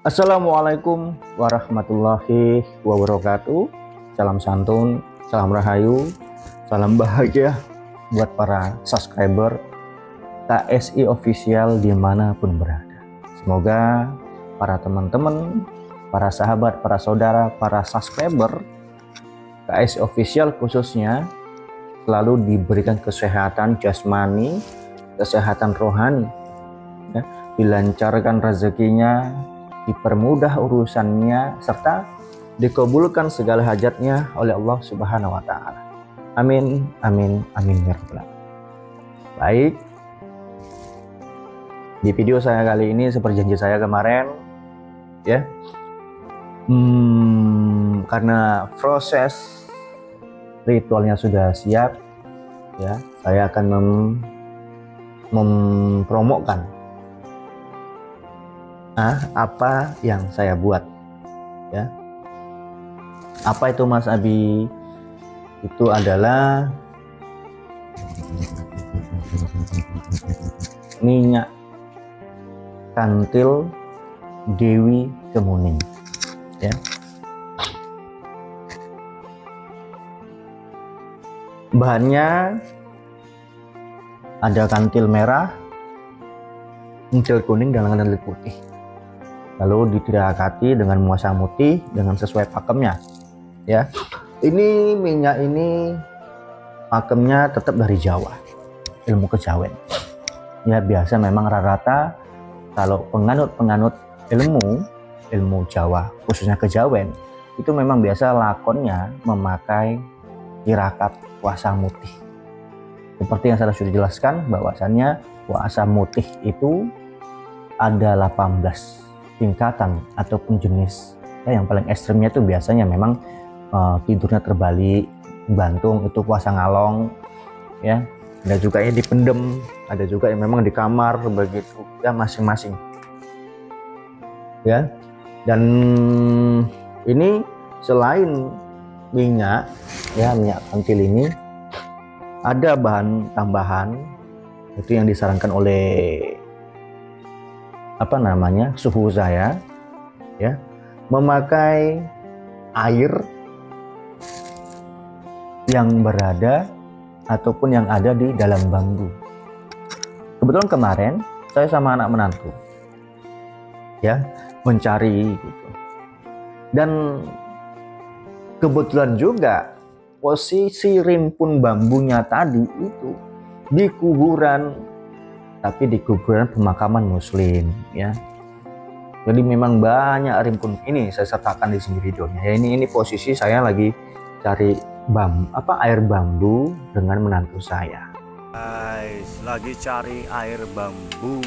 Assalamualaikum warahmatullahi wabarakatuh. Salam santun, salam rahayu, salam bahagia buat para subscriber KSI Official dimanapun berada. Semoga para teman-teman, para sahabat, para saudara, para subscriber KSI Official khususnya selalu diberikan kesehatan jasmani, kesehatan rohani, ya, dilancarkan rezekinya, dipermudah urusannya, serta dikabulkan segala hajatnya oleh Allah Subhanahu wa Ta'ala. Amin, amin, amin ya rabbal alamin. Baik, di video saya kali ini seperti janji saya kemarin, ya, karena proses ritualnya sudah siap, ya, saya akan mempromokan apa yang saya buat, ya. Apa itu Mas Abi? Itu adalah minyak kantil Dewi Kemuning, ya. Bahannya ada kantil merah, kantil kuning, dan kantil putih. Lalu ditirakati dengan muasa mutih dengan sesuai pakemnya, ya. Ini minyak ini pakemnya tetap dari Jawa, ilmu kejawen, ya. Biasa memang rata-rata kalau penganut ilmu Jawa khususnya kejawen itu memang biasa lakonnya memakai tirakat puasa mutih. Seperti yang saya sudah jelaskan bahwasannya puasa mutih itu ada 18 tingkatan ataupun jenis, ya. Yang paling ekstrimnya itu biasanya memang tidurnya terbalik, gantung, itu puasa ngalong, ya. Ada juga yang dipendem, ada juga yang memang di kamar begitu, ya, masing-masing, ya. Dan ini selain minyak, ya, minyak kantil ini ada bahan tambahan itu yang disarankan oleh suhu saya, ya, memakai air yang berada ataupun yang ada di dalam bambu. Kebetulan kemarin saya sama anak menantu, ya, mencari gitu, dan kebetulan juga posisi rimpun bambunya tadi itu di kuburan, tapi di kuburan pemakaman muslim, ya. Jadi memang banyak rimpun ini saya sertakan di sini videonya, ya. Ini posisi saya lagi cari air bambu dengan menantu saya. Guys, lagi cari air bambu.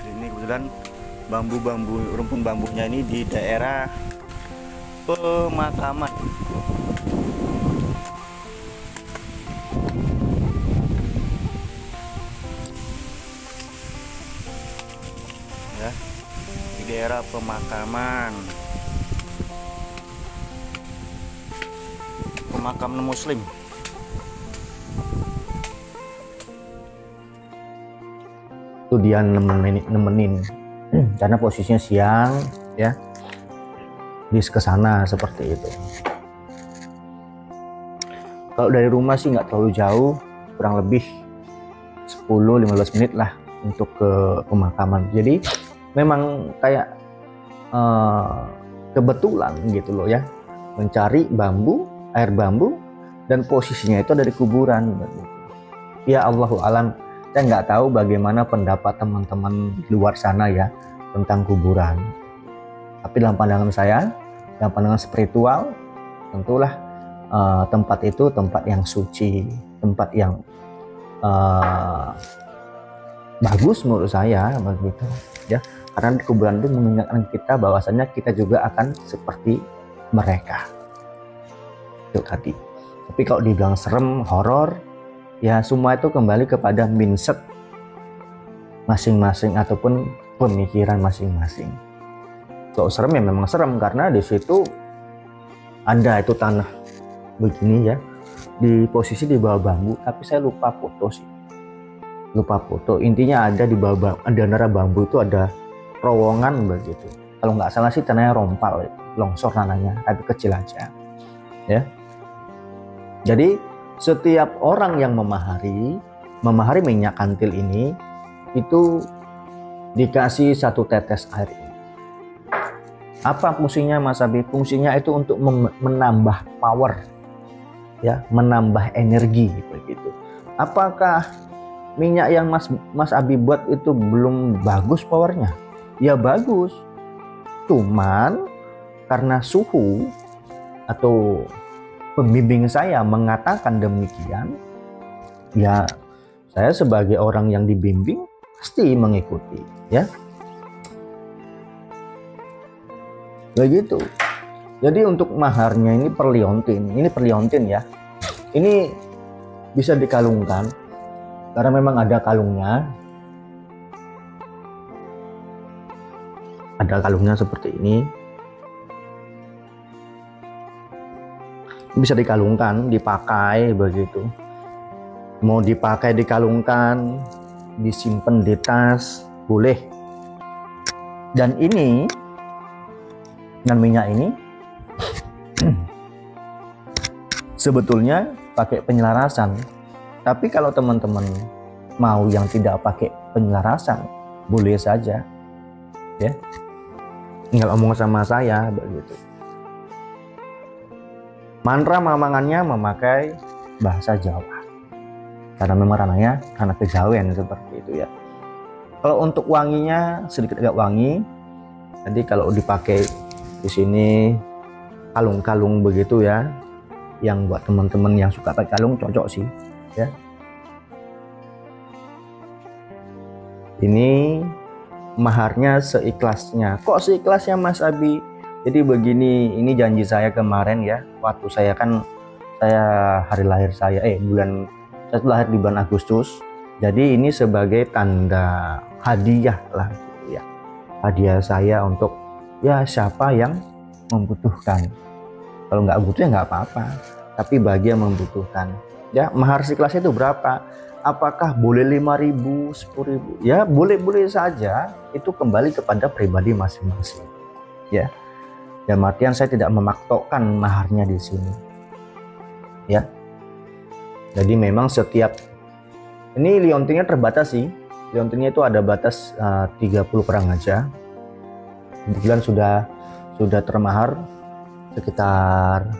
Ini kebetulan rumpun bambunya ini di daerah pemakaman. Ya, di daerah pemakaman muslim. Itu dia nemenin karena posisinya siang, ya, di kesana seperti itu. Kalau dari rumah sih nggak terlalu jauh, kurang lebih 10-15 menit lah untuk ke pemakaman. Jadi memang kayak kebetulan gitu loh, ya, mencari air bambu, dan posisinya itu dari kuburan. Ya, Allahu alam, saya nggak tahu bagaimana pendapat teman-teman di luar sana, ya, tentang kuburan. Tapi dalam pandangan saya, dalam pandangan spiritual, tentulah tempat itu tempat yang suci, tempat yang bagus menurut saya begitu, ya. Karena di kuburan itu mengingatkan kita bahwasannya kita juga akan seperti mereka itu tadi. Tapi kalau dibilang serem, horor, ya semua itu kembali kepada mindset masing-masing ataupun pemikiran masing-masing. Kalau serem ya memang serem karena di situ ada itu tanah begini, ya, di posisi di bawah bambu, tapi saya lupa foto sih. lupa foto. Intinya ada di bawah, di antara bambu itu ada terowongan begitu. Kalau nggak salah sih tanahnya rompal, longsor tanahnya, tapi kecil aja. Ya. Jadi setiap orang yang memahari minyak kantil ini itu dikasih 1 tetes air ini. Apa fungsinya Mas Abi? Fungsinya itu untuk menambah power, ya, menambah energi begitu. Apakah minyak yang Mas Abi buat itu belum bagus powernya? Ya bagus, cuman karena suhu atau pembimbing saya mengatakan demikian, ya saya sebagai orang yang dibimbing pasti mengikuti, ya. Begitu. Jadi untuk maharnya ini perliontin ya. Ini bisa dikalungkan karena memang ada kalungnya. Ada kalungnya seperti ini. Bisa dikalungkan, dipakai begitu. Mau dipakai dikalungkan, disimpan di tas, boleh. Dan ini, dan minyak ini sebetulnya pakai penyelarasan. Tapi kalau teman-teman mau yang tidak pakai penyelarasan, boleh saja, ya. Tinggal omong sama saya begitu. Mantra mamangannya memakai bahasa Jawa, karena memang ranahnya karena kejawen seperti itu, ya. Kalau untuk wanginya sedikit agak wangi. Jadi kalau dipakai di sini kalung-kalung begitu, ya, yang buat teman-teman yang suka pakai kalung cocok sih, ya. Ini maharnya seikhlasnya. Kok seikhlasnya Mas Abi? Jadi begini, ini janji saya kemarin, ya, waktu saya hari lahir saya saya lahir di bulan Agustus. Jadi ini sebagai tanda hadiah lah, ya, hadiah saya untuk, ya, siapa yang membutuhkan. Kalau nggak butuh ya nggak apa-apa, tapi bagi yang membutuhkan, ya. Mahar seikhlasnya itu berapa? Apakah boleh 5.000, 10.000? Ya boleh-boleh saja, itu kembali kepada pribadi masing-masing, ya. Dan artian saya tidak memaktokkan maharnya di sini, ya. Jadi memang setiap ini liontinnya terbatas sih. Liontinnya itu ada batas 30 perang aja. Kebetulan sudah termahar sekitar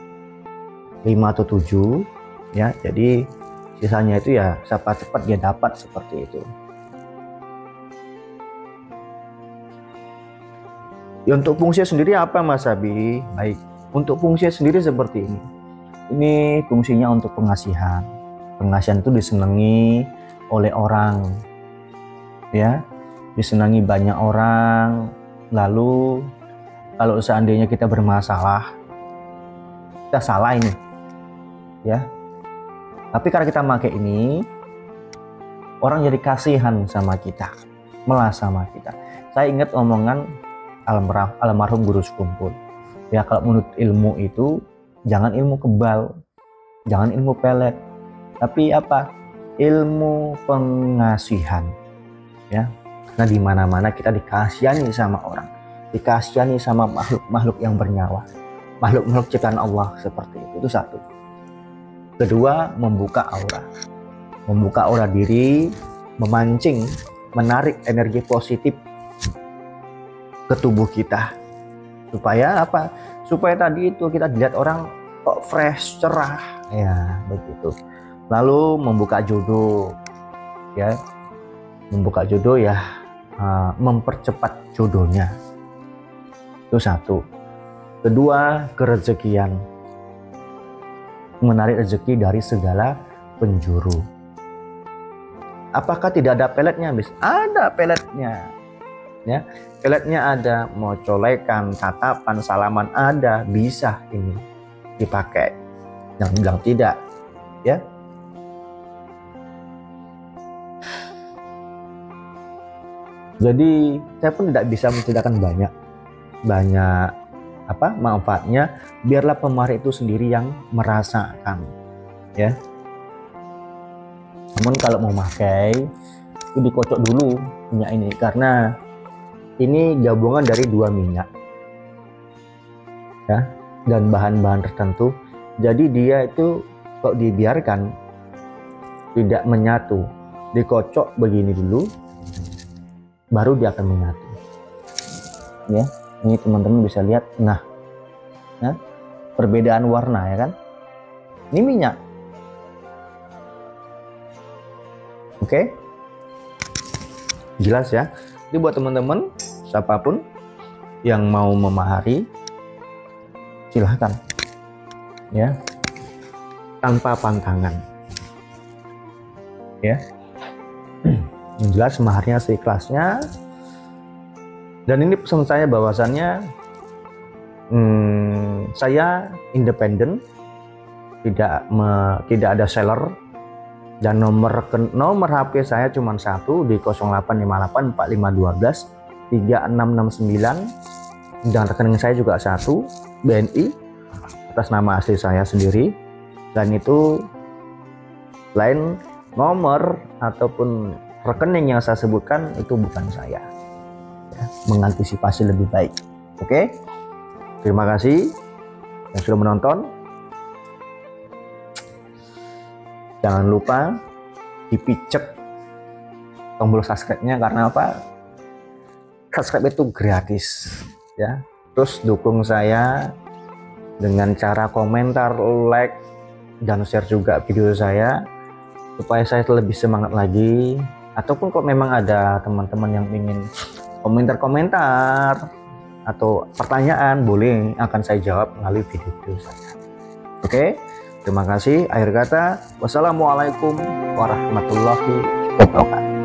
5 atau 7, ya. Jadi sisanya itu ya siapa cepat dia dapat, seperti itu. Ya, untuk fungsinya sendiri apa Mas Abi? Baik, untuk fungsinya sendiri seperti ini. Ini fungsinya untuk pengasihan. Pengasihan itu disenangi oleh orang, ya, disenangi banyak orang. Lalu kalau seandainya kita bermasalah, kita salah ini, ya, tapi karena kita pakai ini, orang jadi kasihan sama kita, melas sama kita. Saya ingat omongan almarhum Guru Sekumpul, ya, kalau menurut ilmu itu jangan ilmu kebal, jangan ilmu pelet, tapi apa? Ilmu pengasihan, ya. Nah, di mana-mana kita dikasihani sama orang, dikasihani sama makhluk-makhluk yang bernyawa, makhluk-makhluk ciptaan Allah seperti itu. Itu satu. Kedua, membuka aura diri, memancing, menarik energi positif ke tubuh kita. Supaya apa? Supaya tadi itu kita dilihat orang kok fresh, cerah, ya, begitu. Lalu membuka jodoh, ya, membuka jodoh, ya, mempercepat jodohnya. Itu satu. Kedua, kerezekian, menarik rezeki dari segala penjuru. Apakah tidak ada peletnya, Bis? Ada peletnya, ya. Peletnya ada, mau colekan, tatapan, salaman ada, bisa ini dipakai. Jangan bilang tidak, ya. Jadi saya pun tidak bisa menceritakan banyak manfaatnya. Biarlah pemarah itu sendiri yang merasakan, ya. Namun kalau mau pakai itu dikocok dulu minyak ini, karena ini gabungan dari dua minyak ya dan bahan-bahan tertentu. Jadi dia itu kalau dibiarkan tidak menyatu, dikocok begini dulu baru dia akan menyatu ya. Ini teman-teman bisa lihat, nah ya, perbedaan warna ya kan. Ini minyak. Oke, jelas ya. Jadi buat teman-teman siapapun yang mau memahari silahkan ya, tanpa pantangan ya. Yang jelas maharnya seikhlasnya. Dan ini pesan saya bahwasannya saya independen, tidak ada seller, dan nomor HP saya cuma satu di 0858 4512 3669, dan rekening saya juga satu BNI atas nama asli saya sendiri. Dan itu lain nomor ataupun rekening yang saya sebutkan itu bukan saya ya, mengantisipasi lebih baik. Oke, terima kasih yang sudah menonton. Jangan lupa dipicet tombol subscribe-nya, karena apa? Subscribe itu gratis ya. Terus dukung saya dengan cara komentar, like, dan share juga video saya supaya saya lebih semangat lagi. Ataupun kalau memang ada teman-teman yang ingin komentar atau pertanyaan, boleh, akan saya jawab melalui video saya. Oke, terima kasih. Akhir kata, wassalamualaikum warahmatullahi wabarakatuh.